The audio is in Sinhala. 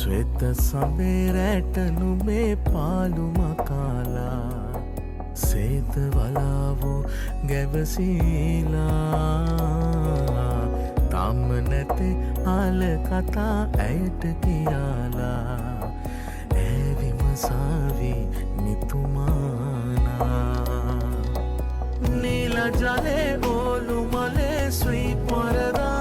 ශ්වෙත සඹේරැට නුඹේ පාළුම කාලා සේත වලාවෝ ගැවසීලා තම නැති ආල කතා ඇයට කියාලා ඇවිමසාවි නිතුමානා නීල ජලේ ඕලු මලේ ස්වීප් වරදා